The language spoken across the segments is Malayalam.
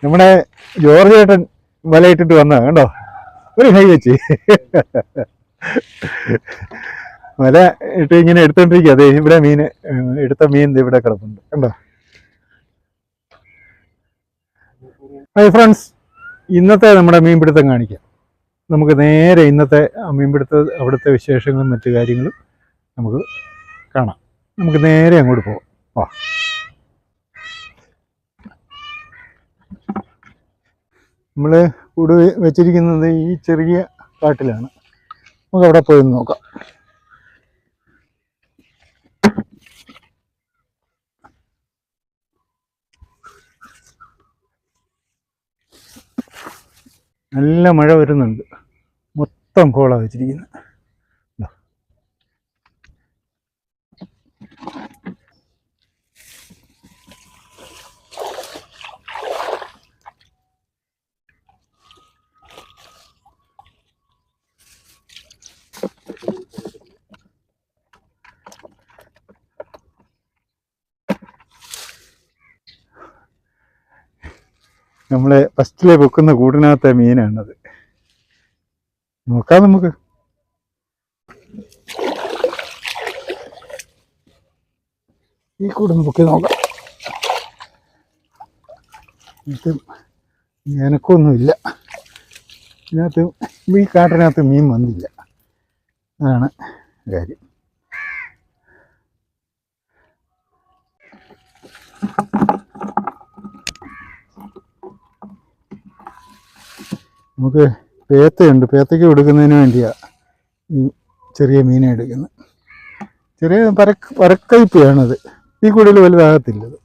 നമ്മുടെ ജോർജ് ചേട്ടൻ വലയിട്ടിട്ട് വന്ന കണ്ടോ, ഒരു കൈ വെച്ച് വല ഇട്ട് ഇങ്ങനെ എടുത്തോണ്ടിരിക്കുക. അതെ, ഇവിടെ മീൻ എടുത്ത മീൻ ഇവിടെ കിടപ്പുണ്ട് കണ്ടോ. ഹായ് ഫ്രണ്ട്സ്, ഇന്നത്തെ നമ്മുടെ മീൻപിടുത്തം കാണിക്കാം. നമുക്ക് നേരെ ഇന്നത്തെ മീൻപിടുത്ത അവിടുത്തെ വിശേഷങ്ങളും മറ്റു കാര്യങ്ങളും നമുക്ക് കാണാം. നമുക്ക് നേരെ അങ്ങോട്ട് പോകാം. വാ. നമ്മൾ കൂട് വെച്ചിരിക്കുന്നത് ഈ ചെറിയ കാട്ടിലാണ്. നമുക്ക് അവിടെ പോയി നോക്കാം. നല്ല മഴ വരുന്നുണ്ട്. മൊത്തം കോള വെച്ചിരിക്കുന്നത്. നമ്മളെ ഫസ്റ്റിലെ വെക്കുന്ന കൂടിനകത്തെ മീനാണത്. നോക്കാം നമുക്ക്. ഈ കൂടൊന്ന് പൊക്കി നോക്കാം. ഇത് എനക്കൊന്നുമില്ല. ഇതിനകത്ത് ഈ കാട്ടിനകത്ത് മീൻ വന്നില്ല, അതാണ് കാര്യം. നമുക്ക് പേത്തയുണ്ട്. പേത്തയ്ക്ക് കൊടുക്കുന്നതിന് വേണ്ടിയാണ് ഈ ചെറിയ മീനെ എടുക്കുന്നത്. ചെറിയ പരക്കയിപ്പയാണത്. ഈ കൂടുതൽ വലുതാകത്തില്ലത്.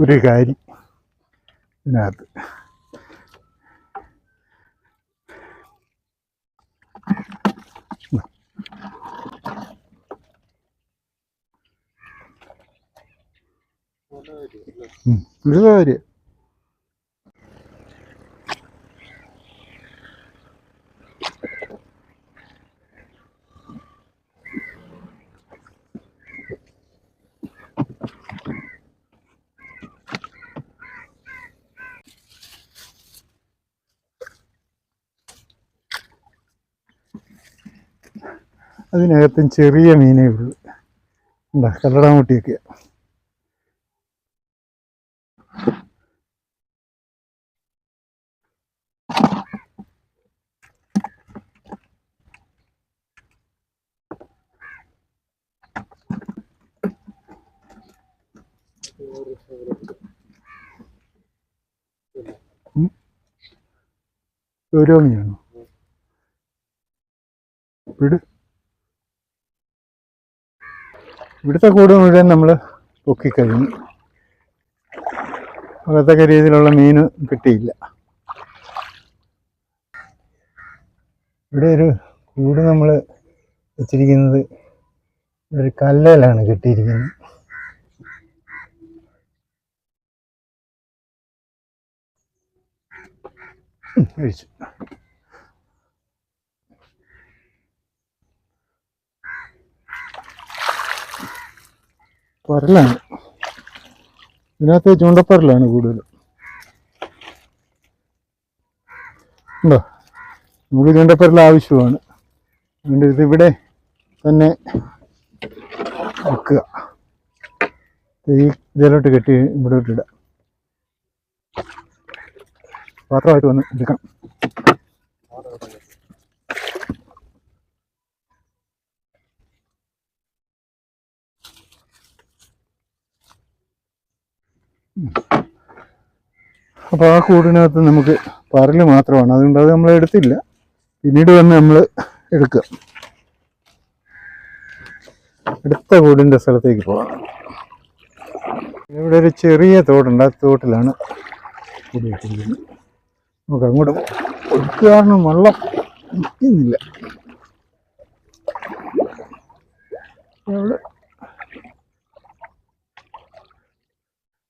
ഒരു കാരി ഇതിനകത്ത്. ഒരു കാര്യം. അതിനകത്തും ചെറിയ മീനേ ഉള്ളൂ. എന്താ കല്ലടമുട്ടിയൊക്കെ. ഓരോ മീനാണോ വിട്. ഇവിടുത്തെ കൂട് മുഴുവൻ നമ്മൾ പൊക്കിക്കഴിഞ്ഞു. അകത്തൊക്കെ രീതിയിലുള്ള മീൻ കിട്ടിയില്ല. ഇവിടെ ഒരു കൂട് നമ്മൾ വെച്ചിരിക്കുന്നത് ഒരു കല്ലിലാണ് കെട്ടിയിരിക്കുന്നത്. കഴിച്ചു. പരലാണ്. ഇതിനകത്ത് ചൂണ്ടപ്പരലാണ് കൂടുതൽ. ഉണ്ടോ? നമുക്ക് ചൂണ്ടപ്പരൽ ആവശ്യമാണ്. അതുകൊണ്ട് ഇതിവിടെ തന്നെ വെക്കുക. ഈ ഇതിലോട്ട് കെട്ടി ഇവിടോട്ട് ഇടാം. പാത്രമായിട്ട് വന്ന് എടുക്കണം. അപ്പോൾ ആ കൂടിനകത്ത് നമുക്ക് പരല് മാത്രമാണ്. അതുകൊണ്ട് അത് നമ്മൾ എടുത്തില്ല. പിന്നീട് വന്ന് നമ്മൾ എടുക്കുക. അടുത്ത കൂടിൻ്റെ സ്ഥലത്തേക്ക് പോകാം. ഇവിടെ ഒരു ചെറിയ തോടുണ്ട്. ആ തോട്ടിലാണ് കൂടി വെച്ചിരിക്കുന്നത്. നമുക്ക് അങ്ങോട്ട് കൊടുക്കാനും വെള്ളം നിൽക്കുന്നില്ല.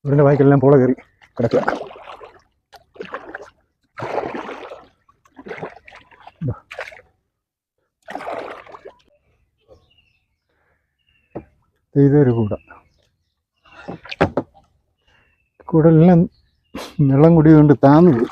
ഇവിടെ വായിക്കെല്ലാം പോള കയറി കിടക്കുക. ഇതൊരു കൂടെല്ലാം വെള്ളം കുടികൊണ്ട് താന്നു പോയി.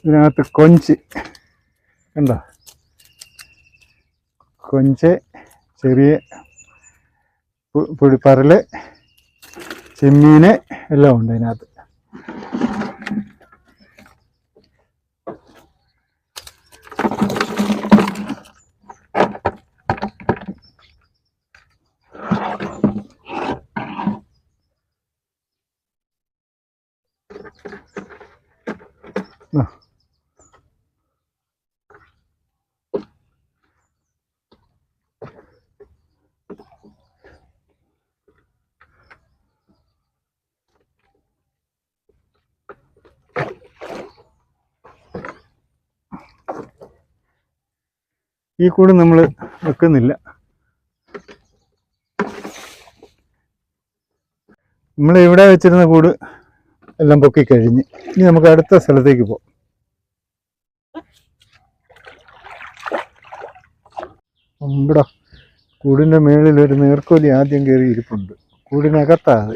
ഇതിനകത്ത് കൊഞ്ച് കണ്ടോ, കൊഞ്ച്, ചെറിയ പുളിപ്പരല്, ചെമ്മീന് എല്ലാം ഉണ്ട് ഇതിനകത്ത്. ഈ കൂട് നമ്മൾ വെക്കുന്നില്ല. നമ്മൾ ഇവിടെ വെച്ചിരുന്ന കൂട് എല്ലാം പൊക്കി കഴിഞ്ഞ് ഇനി നമുക്ക് അടുത്ത സ്ഥലത്തേക്ക് പോകാം. ഇവിടെ കൂടിൻ്റെ മേളിൽ ഒരു നീർക്കോലി ആദ്യം കയറി ഇരിപ്പുണ്ട്. കൂടിനകത്താത്.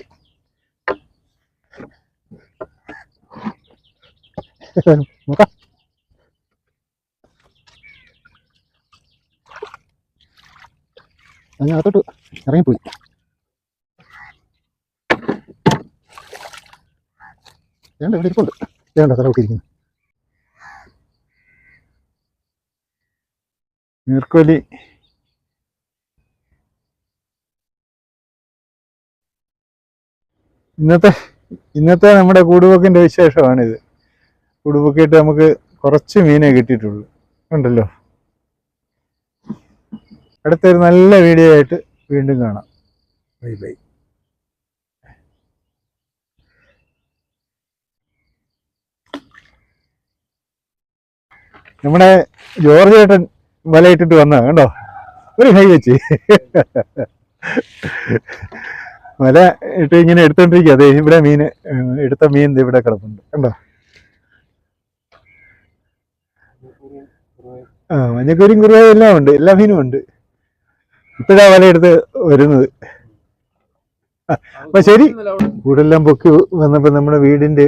നോക്കാം. അതിനകത്തോട്ട് ഇറങ്ങിപ്പോയി. വേണ്ട, ഇവിടെ ഇരിപ്പുണ്ട്. വേണ്ട, തലവൊക്കെ ഇരിക്കുന്നു. നീർക്കോലി ഇന്നത്തെ നമ്മുടെ കൂടുപോക്കിൻ്റെ വിശേഷമാണിത്. കൂടുപോക്കിയിട്ട് നമുക്ക് കുറച്ച് മീനെ കിട്ടിയിട്ടുള്ളൂ. ഉണ്ടല്ലോ. അടുത്തൊരു നല്ല വീഡിയോ ആയിട്ട് വീണ്ടും കാണാം. Bye bye. നമ്മുടെ ജോർജ് ചേട്ടൻ വലയിട്ടിട്ട് വന്ന കണ്ടോ, ഒരു കൈ വെച്ച് വല ഇട്ട് ഇങ്ങനെ എടുത്തോണ്ടിരിക്കുക. അതെ, ഇവിടെ മീന് എടുത്ത മീൻ ഇവിടെ കിടപ്പുണ്ട് കണ്ടോ. മഞ്ഞക്കൂരിയും കുറുവയും എല്ലാം ഉണ്ട്, എല്ലാ മീനും ഉണ്ട്. ഇപ്പോഴാ വലയെടുത്ത് വരുന്നത്. അപ്പൊ ശരി. കൂടെല്ലാം പൊക്കി വന്നപ്പോ നമ്മുടെ വീടിന്റെ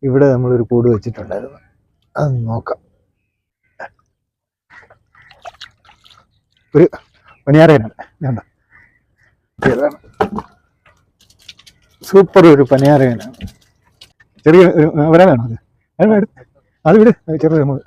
ഇവിടെ നമ്മളൊരു കൂട് വെച്ചിട്ടുണ്ടായിരുന്നു. അത് നോക്കാം. ഒരു പനിയാറേനാണ്. വേണ്ട, സൂപ്പർ ഒരു പനിയാറേനാണ്. ചെറിയ വരാനാണോ അത്? അത് വിട്, ചെറുത് നമ്മൾ